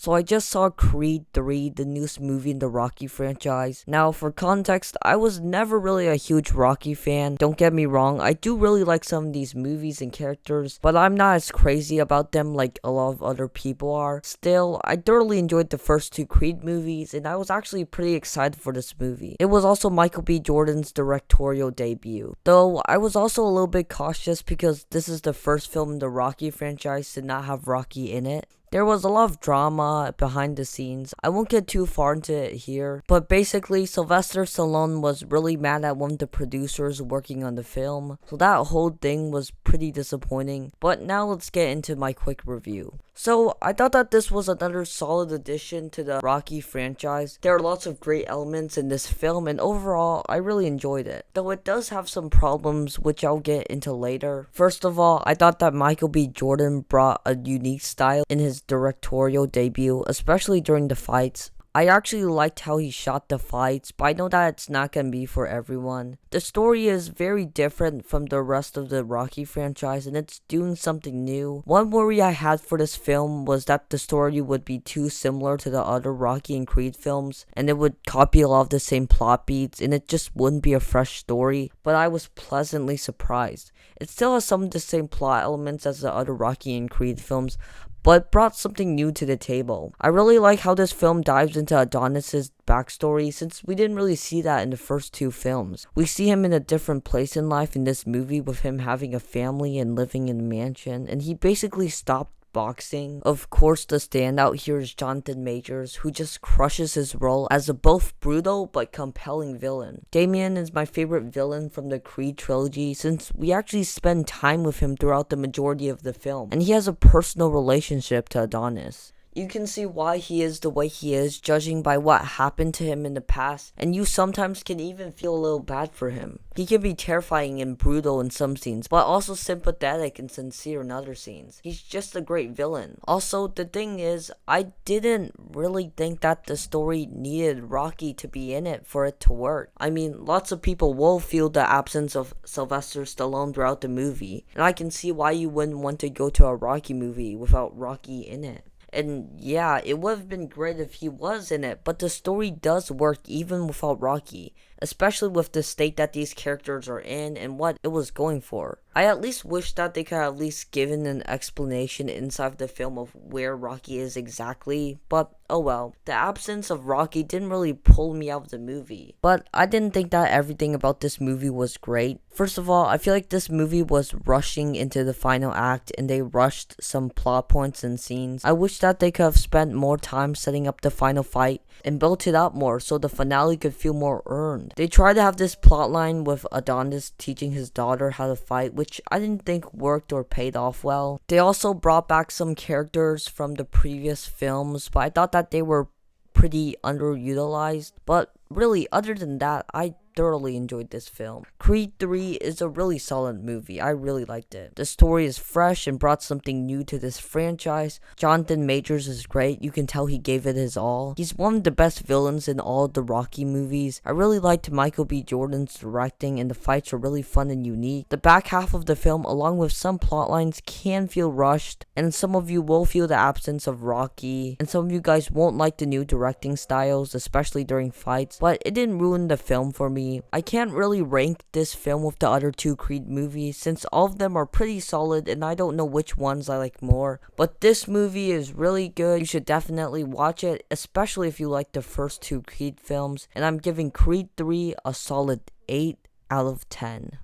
So I just saw Creed 3, the newest movie in the Rocky franchise. Now, for context, I was never really a huge Rocky fan. Don't get me wrong, I do really like some of these movies and characters, but I'm not as crazy about them like a lot of other people are. Still, I thoroughly enjoyed the first two Creed movies, and I was actually pretty excited for this movie. It was also Michael B. Jordan's directorial debut. Though, I was also a little bit cautious because this is the first film in the Rocky franchise to not have Rocky in it. There was a lot of drama behind the scenes. I won't get too far into it here, but basically Sylvester Stallone was really mad at one of the producers working on the film, so that whole thing was pretty disappointing. But now let's get into my quick review. So, I thought that this was another solid addition to the Rocky franchise. There are lots of great elements in this film, and overall, I really enjoyed it. Though it does have some problems, which I'll get into later. First of all, I thought that Michael B. Jordan brought a unique style in his directorial debut, especially during the fights. I actually liked how he shot the fights, but I know that it's not gonna be for everyone. The story is very different from the rest of the Rocky franchise, and it's doing something new. One worry I had for this film was that the story would be too similar to the other Rocky and Creed films, and it would copy a lot of the same plot beats, and it just wouldn't be a fresh story, but I was pleasantly surprised. It still has some of the same plot elements as the other Rocky and Creed films, but brought something new to the table. I really like how this film dives into Adonis's backstory, since we didn't really see that in the first two films. We see him in a different place in life in this movie, with him having a family and living in a mansion, and he basically stopped boxing. Of course, the standout here is Jonathan Majors, who just crushes his role as a both brutal but compelling villain. Damien is my favorite villain from the Creed trilogy, since we actually spend time with him throughout the majority of the film, and he has a personal relationship to Adonis. You can see why he is the way he is, judging by what happened to him in the past, and you sometimes can even feel a little bad for him. He can be terrifying and brutal in some scenes, but also sympathetic and sincere in other scenes. He's just a great villain. Also, the thing is, I didn't really think that the story needed Rocky to be in it for it to work. I mean, lots of people will feel the absence of Sylvester Stallone throughout the movie, and I can see why you wouldn't want to go to a Rocky movie without Rocky in it. And yeah, it would have been great if he was in it, but the story does work even without Rocky, especially with the state that these characters are in and what it was going for. I at least wish that they could at least given an explanation inside of the film of where Rocky is exactly, but oh well. The absence of Rocky didn't really pull me out of the movie, but I didn't think that everything about this movie was great. First of all, I feel like this movie was rushing into the final act, and they rushed some plot points and scenes. I wish that they could have spent more time setting up the final fight and built it up more so the finale could feel more earned. They tried to have this plot line with Adonis teaching his daughter how to fight, which I didn't think worked or paid off well. They also brought back some characters from the previous films, but I thought that they were pretty underutilized. But really, other than that, I thoroughly enjoyed this film. Creed 3 is a really solid movie. I really liked it. The story is fresh and brought something new to this franchise. Jonathan Majors is great. You can tell he gave it his all. He's one of the best villains in all of the Rocky movies. I really liked Michael B. Jordan's directing, and the fights are really fun and unique. The back half of the film, along with some plot lines, can feel rushed, and some of you will feel the absence of Rocky, and some of you guys won't like the new directing styles, especially during fights, but it didn't ruin the film for me. I can't really rank this film with the other two Creed movies, since all of them are pretty solid and I don't know which ones I like more. But this movie is really good. You should definitely watch it, especially if you like the first two Creed films. And I'm giving Creed 3 a solid 8 out of 10.